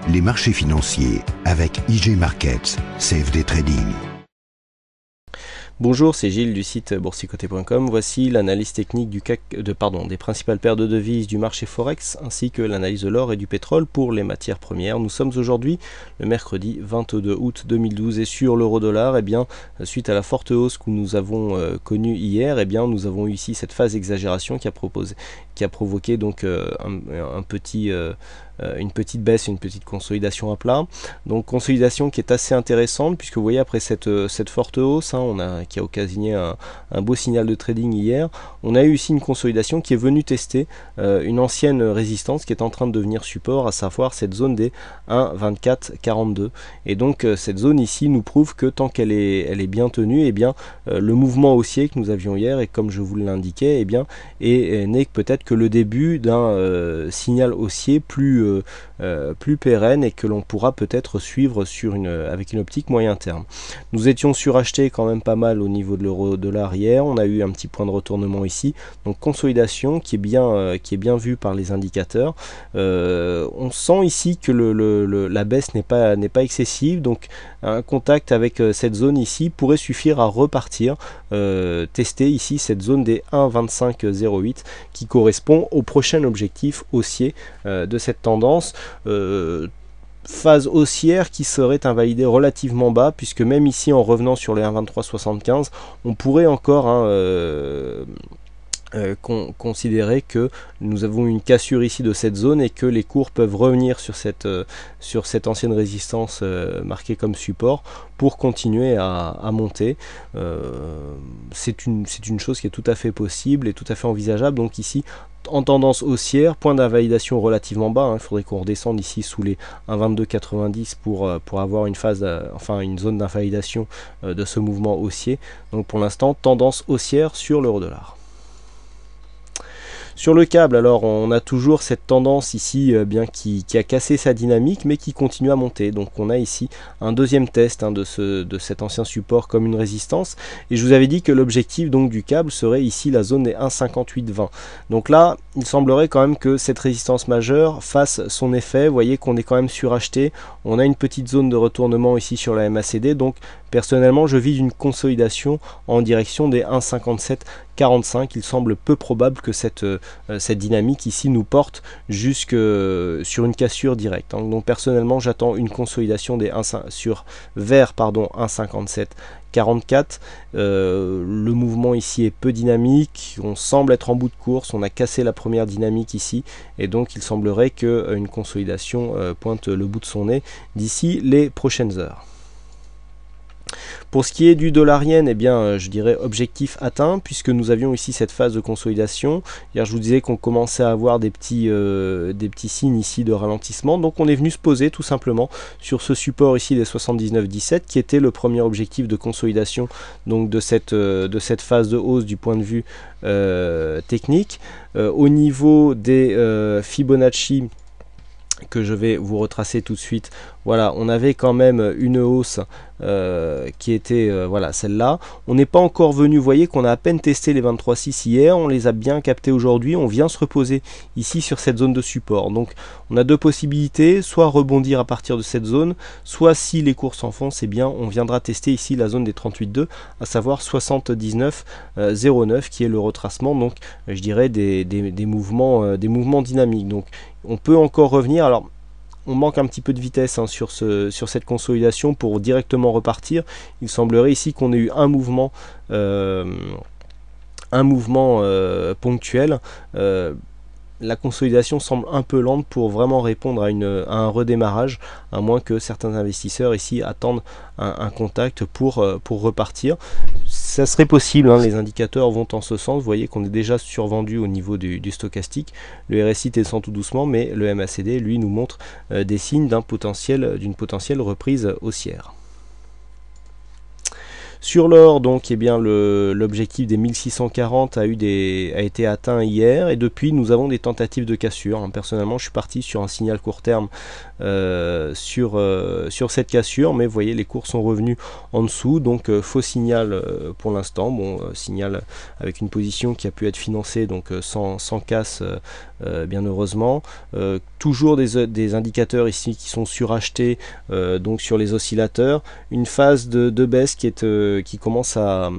les marchés financiers avec IG Markets, CFD Trading. Bonjour, c'est Gilles du site boursicoté.com. Voici l'analyse technique des principales paires de devises du marché Forex ainsi que l'analyse de l'or et du pétrole pour les matières premières. Nous sommes aujourd'hui le mercredi 22 août 2012 et sur l'euro-dollar, suite à la forte hausse que nous avons connue hier, nous avons eu ici cette phase d'exagération qui a provoqué donc une petite baisse, une petite consolidation à plat. Donc consolidation qui est assez intéressante puisque vous voyez après cette forte hausse qui a occasionné un beau signal de trading hier, on a eu ici une consolidation qui est venue tester une ancienne résistance qui est en train de devenir support, à savoir cette zone des 1,2442. Et donc cette zone ici nous prouve que tant qu'elle est bien tenue, le mouvement haussier que nous avions hier, et comme je vous l'indiquais, n'est peut-être que le début d'un signal haussier plus pérenne et que l'on pourra peut-être suivre avec une optique moyen terme. Nous étions surachetés quand même pas mal au niveau de l'euro-dollar hier, on a eu un petit point de retournement ici, donc consolidation qui est bien vue par les indicateurs. On sent ici que la baisse n'est pas excessive, donc un contact avec cette zone ici pourrait suffire à repartir, tester ici cette zone des 1,2508 qui correspond au prochain objectif haussier de cette tendance. Phase haussière qui serait invalidée relativement bas, puisque même ici en revenant sur les 1,2375 on pourrait encore considérer que nous avons une cassure ici de cette zone et que les cours peuvent revenir sur cette ancienne résistance marquée comme support pour continuer à monter. C'est une chose qui est tout à fait possible et tout à fait envisageable. Donc ici en tendance haussière, point d'invalidation relativement bas, il faudrait qu'on redescende ici sous les 1,2290 pour avoir une zone d'invalidation de ce mouvement haussier. Donc pour l'instant tendance haussière sur l'euro-dollar. Sur le câble, alors on a toujours cette tendance ici qui a cassé sa dynamique mais qui continue à monter. Donc on a ici un deuxième test de cet ancien support comme une résistance. Et je vous avais dit que l'objectif donc du câble serait ici la zone des 1,5820. Donc là, il semblerait quand même que cette résistance majeure fasse son effet. Vous voyez qu'on est quand même suracheté. On a une petite zone de retournement ici sur la MACD. Donc personnellement, je vise une consolidation en direction des 1,5745. Il semble peu probable que cette dynamique ici nous porte jusque sur une cassure directe. Donc personnellement, j'attends une consolidation vers 1,5744. Le mouvement ici est peu dynamique, on semble être en bout de course, on a cassé la première dynamique ici et donc il semblerait qu'une consolidation pointe le bout de son nez d'ici les prochaines heures. Pour ce qui est du dollar-yen, je dirais objectif atteint, puisque nous avions ici cette phase de consolidation. Hier, je vous disais qu'on commençait à avoir des petits signes ici de ralentissement. Donc, on est venu se poser tout simplement sur ce support ici des 79,17, qui était le premier objectif de consolidation donc de cette phase de hausse du point de vue technique. Au niveau des Fibonacci, que je vais vous retracer tout de suite, voilà, on avait quand même une hausse qui était celle-là. On n'est pas encore venu, vous voyez qu'on a à peine testé les 23,6 hier, on les a bien captés aujourd'hui, on vient se reposer ici sur cette zone de support. Donc on a deux possibilités, soit rebondir à partir de cette zone, soit si les cours s'enfoncent, on viendra tester ici la zone des 38,2, à savoir 79,09 qui est le retracement, donc je dirais des mouvements dynamiques. Donc on peut encore revenir. Alors on manque un petit peu de vitesse sur cette consolidation pour directement repartir. Il semblerait ici qu'on ait eu un mouvement ponctuel. La consolidation semble un peu lente pour vraiment répondre à un redémarrage, à moins que certains investisseurs ici attendent un contact pour repartir. Ça serait possible, les indicateurs vont en ce sens. Vous voyez qu'on est déjà survendu au niveau du stochastique. Le RSI descend tout doucement, mais le MACD, lui, nous montre des signes d'une potentielle reprise haussière. Sur l'or, donc, eh bien, l'objectif des 1640 a été atteint hier, et depuis nous avons des tentatives de cassure. Personnellement, je suis parti sur un signal court terme sur cette cassure, mais vous voyez, les cours sont revenus en dessous, donc faux signal pour l'instant. Bon, signal avec une position qui a pu être financée, donc sans casse, bien heureusement. Toujours des indicateurs ici qui sont surachetés, donc sur les oscillateurs. Une phase de baisse qui commence à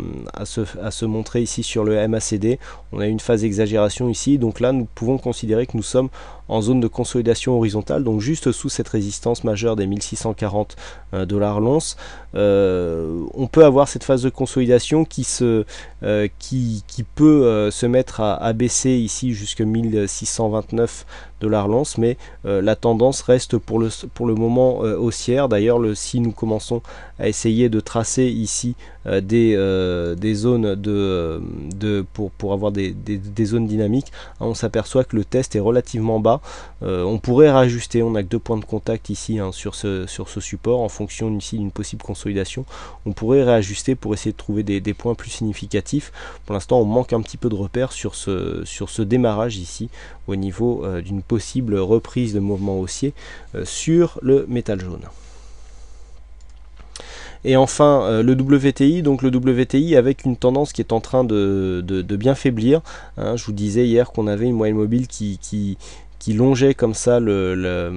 se montrer ici sur le MACD. On a une phase d'exagération ici, donc là nous pouvons considérer que nous sommes en zone de consolidation horizontale, donc juste sous cette résistance majeure des 1640 $ l'once. On peut avoir cette phase de consolidation qui peut se mettre à baisser ici jusqu'à 1629 $ l'once, mais la tendance reste pour le moment haussière. D'ailleurs, si nous commençons à essayer de tracer ici des zones pour avoir des zones dynamiques, on s'aperçoit que le test est relativement bas. On pourrait réajuster, on n'a que 2 points de contact ici sur ce support. En fonction ici d'une possible consolidation, on pourrait réajuster pour essayer de trouver des points plus significatifs. Pour l'instant, on manque un petit peu de repères sur ce démarrage ici au niveau d'une possible reprise de mouvement haussier sur le métal jaune. Et enfin le WTI, donc le WTI avec une tendance qui est en train de bien faiblir. Je vous disais hier qu'on avait une moyenne mobile qui longeait comme ça le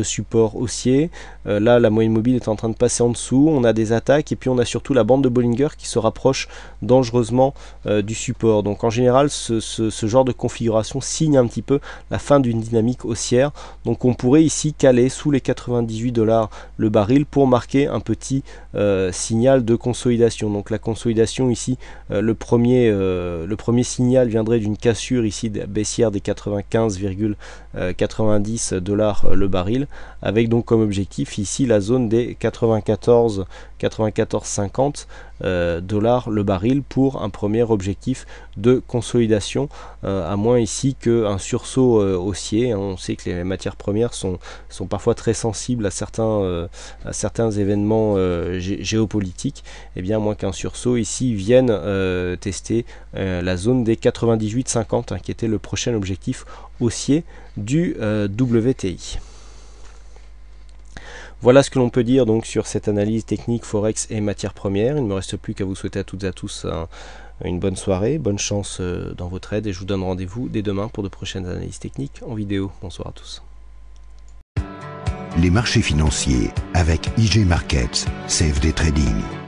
support haussier. Là, la moyenne mobile est en train de passer en dessous. On a des attaques et puis on a surtout la bande de Bollinger qui se rapproche dangereusement du support. Donc en général, ce genre de configuration signe un petit peu la fin d'une dynamique haussière. Donc on pourrait ici caler sous les 98 $ le baril pour marquer un petit signal de consolidation. Donc la consolidation ici, le premier signal viendrait d'une cassure ici baissière des 95,90 $ le baril, avec donc comme objectif ici la zone des 94,50 $ le baril pour un premier objectif de consolidation, à moins ici qu'un sursaut haussier. On sait que les matières premières sont parfois très sensibles à certains événements géopolitiques. Et bien, à moins qu'un sursaut ici vienne tester la zone des 98,50 qui était le prochain objectif haussier du WTI. Voilà ce que l'on peut dire donc sur cette analyse technique Forex et matières premières. Il ne me reste plus qu'à vous souhaiter à toutes et à tous une bonne soirée, bonne chance dans vos trades, et je vous donne rendez-vous dès demain pour de prochaines analyses techniques en vidéo. Bonsoir à tous. Les marchés financiers avec IG Markets, CFD Trading.